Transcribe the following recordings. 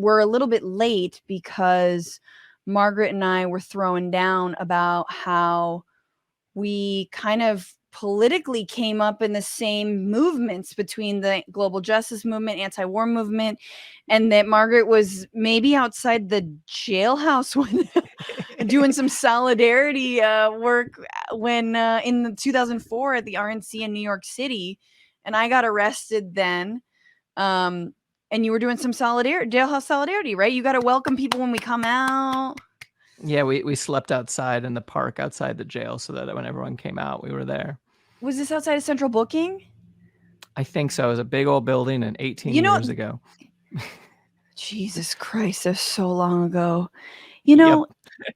we're a little bit late because Margaret and I were throwing down about how we kind of politically came up in the same movements between the global justice movement, anti-war movement, and that Margaret was maybe outside the jailhouse when doing some solidarity work when in the 2004 at the RNC in New York City, and I got arrested then. And you were doing some solidarity, jailhouse solidarity, right? You got to welcome people when we come out. Yeah, we slept outside in the park outside the jail so that when everyone came out, we were there. Was this outside of Central Booking? I think so. It was a big old building and 18 You know, years ago. Jesus Christ, that's so long ago. You know,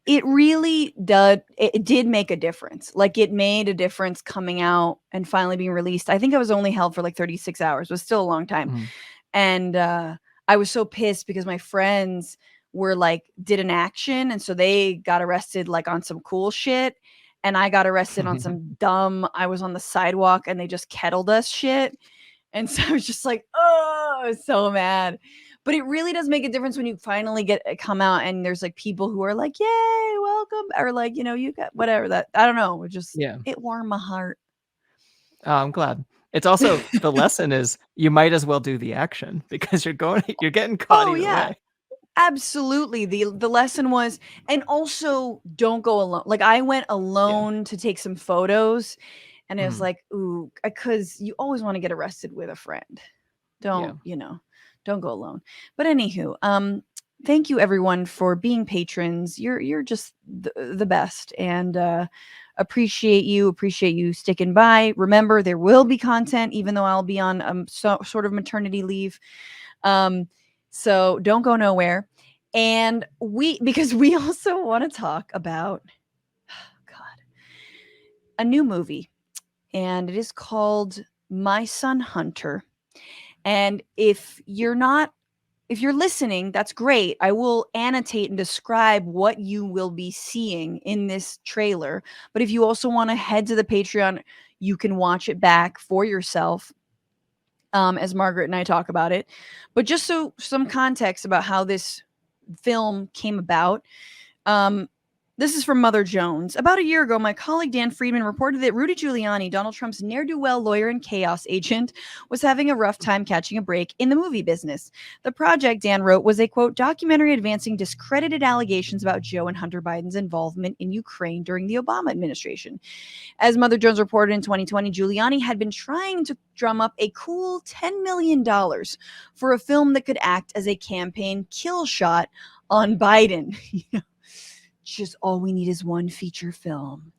it really did make a difference. Like, it made a difference coming out and finally being released. I think I was only held for like 36 hours. It was still a long time. Mm-hmm. And I was so pissed because my friends were like, did an action. And so they got arrested like on some cool shit. And I got arrested on some dumb, I was on the sidewalk and they just kettled us shit. And so I was just like, oh, I was so mad. But it really does make a difference when you finally come out and there's like people who are like, yay, welcome. Or like, you know, you got whatever that, I don't know. It warmed my heart. Oh, I'm glad. It's also, the lesson is you might as well do the action because you're getting caught either way. Absolutely. The lesson was, and also don't go alone. Like, I went alone to take some photos and it was like, ooh, because you always want to get arrested with a friend. Don't go alone. But anywho, thank you everyone for being patrons. You're just the best, and appreciate you sticking by. Remember, there will be content even though I'll be on sort of maternity leave. So don't go nowhere. And because we also want to talk about a new movie, and it is called My Son Hunter. And if you're listening, that's great. I will annotate and describe what you will be seeing in this trailer. But if you also want to head to the Patreon, you can watch it back for yourself. As Margaret and I talk about it. But just so some context about how this film came about. This is from Mother Jones. About a year ago, my colleague Dan Friedman reported that Rudy Giuliani, Donald Trump's ne'er-do-well lawyer and chaos agent, was having a rough time catching a break in the movie business. The project, Dan wrote, was a, quote, documentary advancing discredited allegations about Joe and Hunter Biden's involvement in Ukraine during the Obama administration. As Mother Jones reported in 2020, Giuliani had been trying to drum up a cool $10 million for a film that could act as a campaign kill shot on Biden. Just all we need is one feature film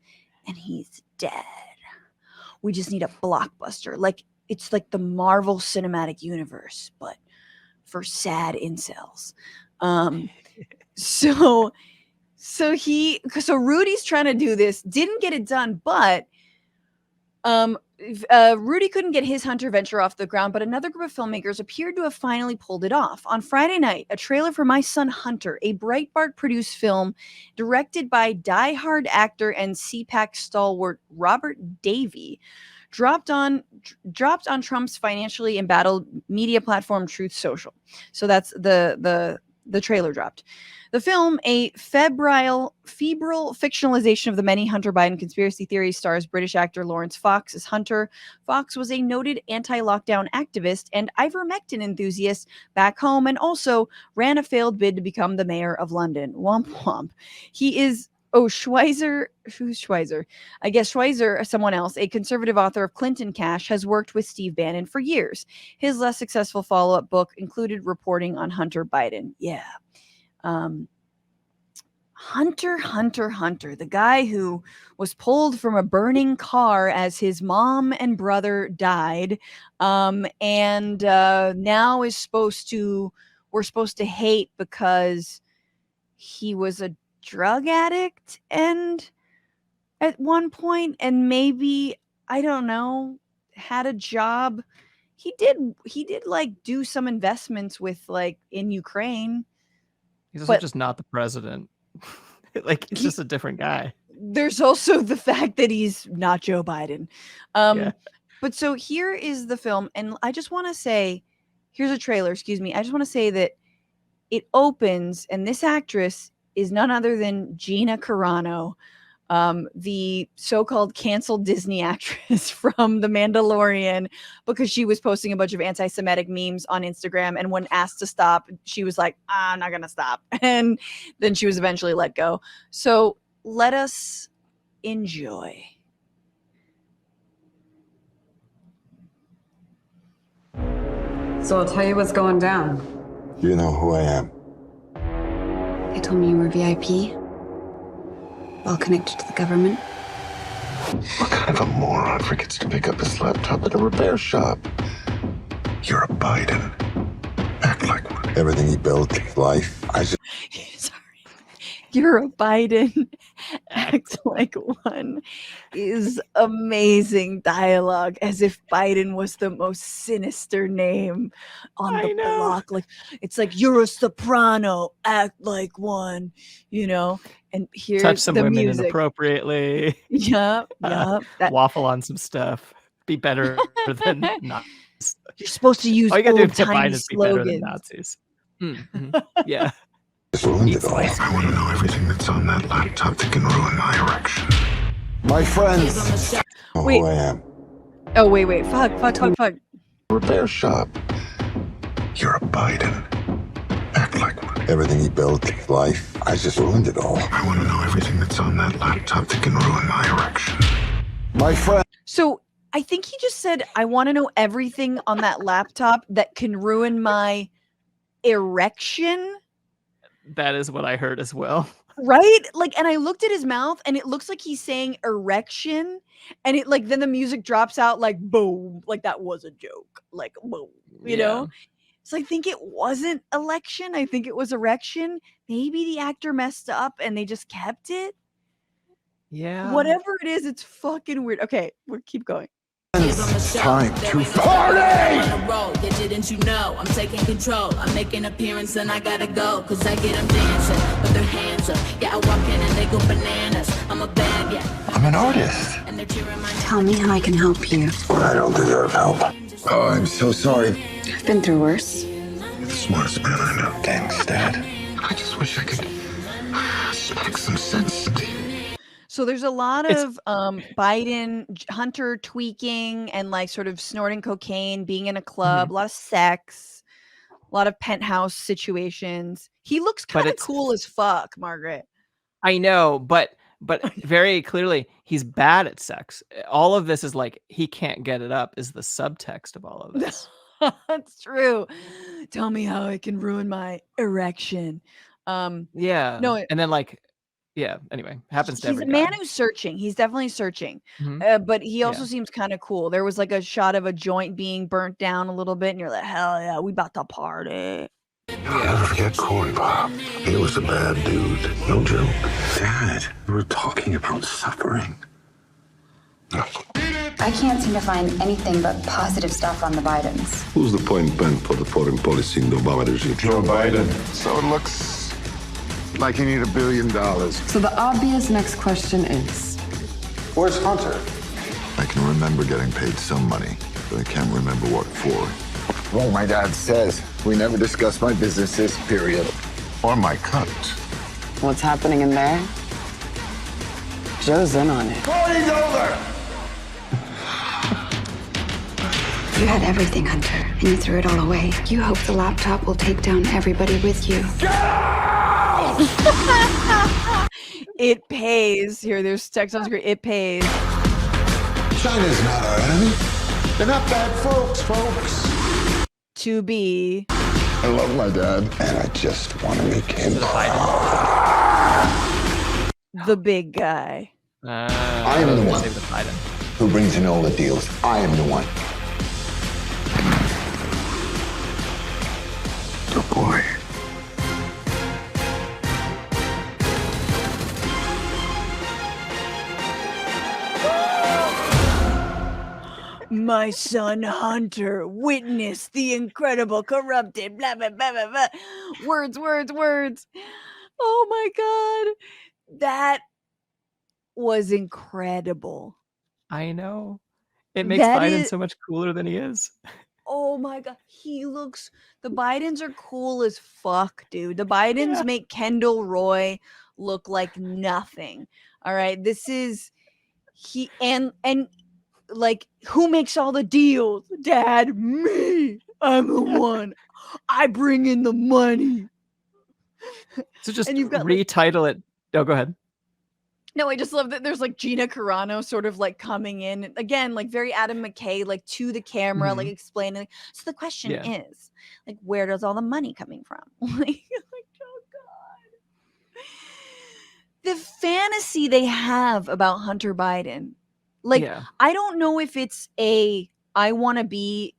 and he's dead. We just need a blockbuster. Like, it's like the Marvel Cinematic Universe, but for sad incels. So Rudy's trying to do this, didn't get it done, but Rudy couldn't get his Hunter venture off the ground, but another group of filmmakers appeared to have finally pulled it off. On Friday night, a trailer for My Son Hunter, a Breitbart produced film directed by diehard actor and CPAC stalwart Robert Davey, dropped on Trump's financially embattled media platform Truth Social. So that's the trailer dropped. The film, a febrile fictionalization of the many Hunter Biden conspiracy theories, stars British actor Lawrence Fox as Hunter. Fox was a noted anti-lockdown activist and ivermectin enthusiast back home, and also ran a failed bid to become the mayor of London. Womp womp. He is Schweizer. Who's Schweizer? I guess Schweizer, someone else, a conservative author of Clinton Cash, has worked with Steve Bannon for years. His less successful follow-up book included reporting on Hunter Biden. Yeah. Hunter, the guy who was pulled from a burning car as his mom and brother died, and now we're supposed to hate because he was a drug addict and at one point, and maybe, I don't know, had a job. He did like do some investments with like in Ukraine. He's also just not the president. Like, he's just a different guy. There's also the fact that he's not Joe Biden. But so here is the film, and I just want to say, here's a trailer, excuse me. I just want to say that it opens, and this actress is none other than Gina Carano, the so-called canceled Disney actress from The Mandalorian, because she was posting a bunch of anti-Semitic memes on Instagram, and when asked to stop, she was like, I'm not gonna stop. And then she was eventually let go. So let us enjoy. So I'll tell you what's going down. You know who I am. They told me you were VIP. Well connected to the government. What kind of a moron forgets to pick up his laptop at a repair shop? You're a Biden. Act like one. Everything he built, life, I just... Sorry. You're a Biden. Act like one is amazing dialogue, as if Biden was the most sinister name on the block. Like, it's like, you're a soprano, act like one, you know? And here's touch some the women music. Inappropriately. Yep. Waffle on some stuff. Be better than not. You're supposed to use old-timey slogans. Be better than Nazis. Mm-hmm. Yeah. I want to know everything that's on that laptop that can ruin my erection. My friends know who I am. Oh, wait. Fuck. Repair shop. You're a Biden. Act like one. Everything he built, life, I just ruined it all. I want to know everything that's on that laptop that can ruin my erection. My friend. So I think he just said, I want to know everything on that laptop that can ruin my erection. That is what I heard as well. Right? Like, and I looked at his mouth and it looks like he's saying erection, and it like, then the music drops out like boom, like that was a joke, like boom, you know? So I think it wasn't election. I think it was erection. Maybe the actor messed up and they just kept it. Yeah. Whatever it is, it's fucking weird. Okay, we'll keep going. It's time to party! Didn't you know I'm taking control? I'm making appearance and I gotta go, cause I get them dancing with their hands up. Yeah, I walk in and they go bananas. I'm a bad, yeah. I'm an artist. Tell me how I can help you. I don't deserve help. Oh, I'm so sorry. I've been through worse. You're the smartest man I know. Thanks, Dad. I just wish I could speak some sense into you. So there's a lot of Biden, Hunter tweaking and like sort of snorting cocaine, being in a club, a lot of sex, a lot of penthouse situations. He looks kind of cool as fuck, Margaret. I know, but very clearly he's bad at sex. All of this is like, he can't get it up is the subtext of all of this. That's true. Tell me how it can ruin my erection. Yeah. No, and then like, yeah, anyway, happens to every guy. He's a man who's searching. He's definitely searching. But he also seems kind of cool. There was like a shot of a joint being burnt down a little bit, and you're like, hell yeah, we about to party. I'll never forget Corn Pop. He was a bad dude. No joke. Dad, we were talking about suffering. I can't seem to find anything but positive stuff on the Bidens. Who's the point man for the foreign policy in the Obama regime? Joe Biden. So it looks like you need $1 billion. So the obvious next question is, where's Hunter? I can remember getting paid some money, but I can't remember what for. Well, my dad says we never discuss my businesses, period. Or my cut. what's happening in there? Joe's in on it. Party's over! You had everything, Hunter, and you threw it all away. You hope the laptop will take down everybody with you. Get out! It pays. Here, there's text on screen. It pays. China's not our enemy. They're not bad folks. To be. I love my dad, and I just want to make him proud. The big guy. I am the one who brings in all the deals. I am the one. Good boy. My son Hunter witnessed the incredible corrupted blah blah blah blah blah. Words. Oh my god. That was incredible. I know. It makes Biden so much cooler than he is. Oh my god, the Bidens are cool as fuck, dude. The Bidens make Kendall Roy look like nothing. All right, this is and like, who makes all the deals? Dad, me. I'm the one. I bring in the money. So just And you've got retitle it. Oh, go ahead. No, I just love that there's like Gina Carano sort of like coming in again, like very Adam McKay, like to the camera, like explaining. So the question is, like, where does all the money coming from? Like, oh god, the fantasy they have about Hunter Biden. Like, I don't know if it's I want to be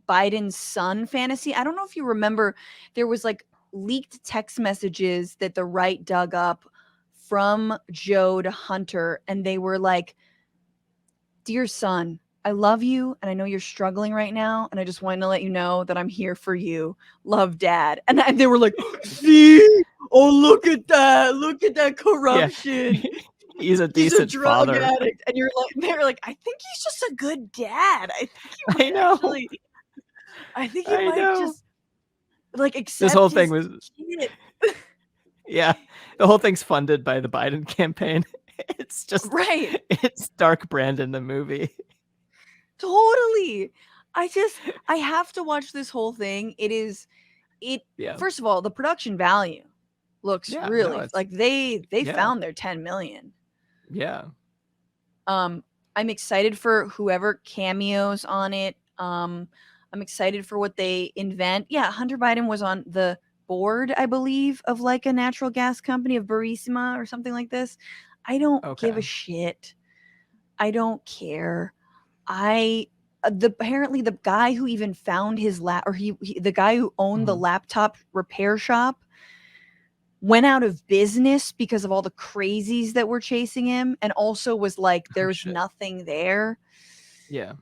Biden's son fantasy. I don't know if you remember, there was like leaked text messages that the right dug up from Joe to Hunter, and they were like, "Dear son, I love you, and I know you're struggling right now, and I just wanted to let you know that I'm here for you. Love, Dad." And they were like, "See? Oh, look at that corruption." Yeah. He's a decent drug father. addict, and they're like, "I think he's just a good dad. I think he might just like accept this whole thing his was kid." Yeah, the whole thing's funded by the Biden campaign. It's just it's Dark Brandon the movie. Totally. I have to watch this whole thing. First of all, the production value looks really like they found their 10 million. Yeah. I'm excited for whoever cameos on it. I'm excited for what they invent. Yeah, Hunter Biden was on the board, I believe, of like a natural gas company, of Burisma or something like this. I don't give a shit. I don't care. Apparently the guy who even found his the guy who owned the laptop repair shop went out of business because of all the crazies that were chasing him, and also was like, there's nothing there. Yeah.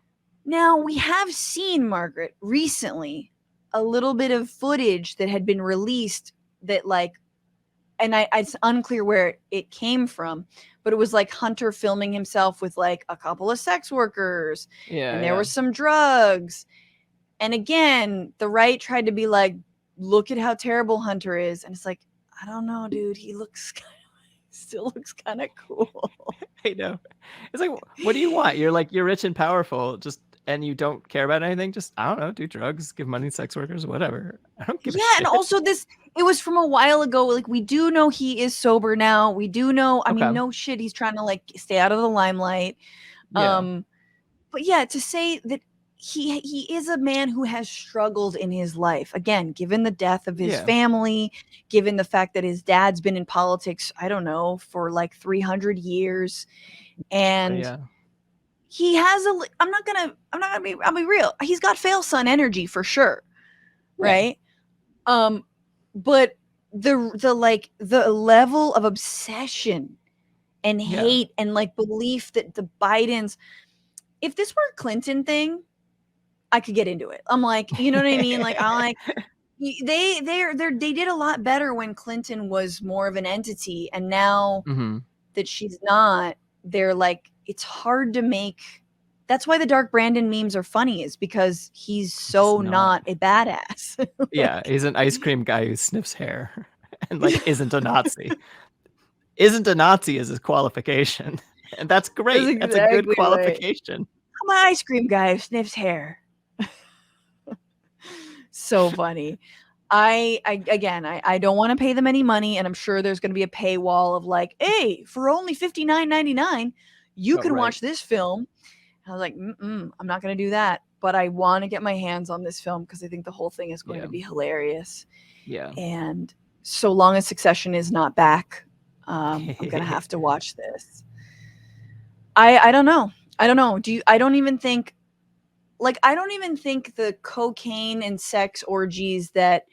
Now, we have seen, Margaret, recently a little bit of footage that had been released that like, and it's unclear where it came from, but it was like Hunter filming himself with like a couple of sex workers, and there was some drugs. And again, the right tried to be like, look at how terrible Hunter is. And it's like, I don't know, dude. He still looks kind of cool. I know. It's like, what do you want? You're rich and powerful, and you don't care about anything. Just, I don't know, do drugs, give money to sex workers, whatever. I don't give a shit. And also it was from a while ago. Like, we do know he is sober now. We do know, I mean, no shit, he's trying to like stay out of the limelight. Yeah. But yeah, to say that he is a man who has struggled in his life. Again, given the death of his family, given the fact that his dad's been in politics, I don't know, for like 300 years. And he has I'll be real. He's got fail son energy for sure. Right? But the level of obsession and hate and like belief that the Bidens, if this were a Clinton thing, I could get into it. I'm like, you know what I mean? Like, they did a lot better when Clinton was more of an entity, and now that she's not, they're like, it's hard to make. That's why the Dark Brandon memes are funny, is because he's not a badass. Yeah, he's an ice cream guy who sniffs hair and like isn't a Nazi. Isn't a Nazi is his qualification. And that's great. That's a good qualification. I'm an ice cream guy who sniffs hair. So funny. I don't want to pay them any money, and I'm sure there's going to be a paywall of like, hey, for only $59.99, you can watch this film. I was like, I'm not going to do that, but I want to get my hands on this film because I think the whole thing is going to be hilarious. Yeah. And so long as Succession is not back, I'm going to have to watch this. I don't know. I don't know. I don't even think the cocaine and sex orgies that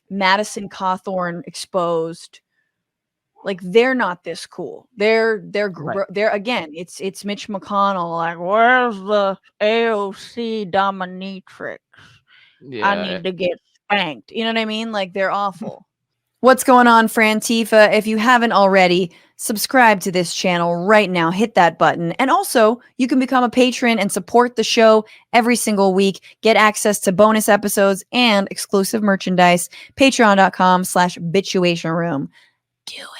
Madison Cawthorn exposed, like, they're not this cool. They're again, it's Mitch McConnell, like, where's the AOC dominatrix? I need to get spanked. You know what I mean? Like, they're awful. What's going on, Frantifa? If you haven't already, subscribe to this channel right now. Hit that button. And also, you can become a patron and support the show every single week. Get access to bonus episodes and exclusive merchandise. Patreon.com/bitchuation room. Do it.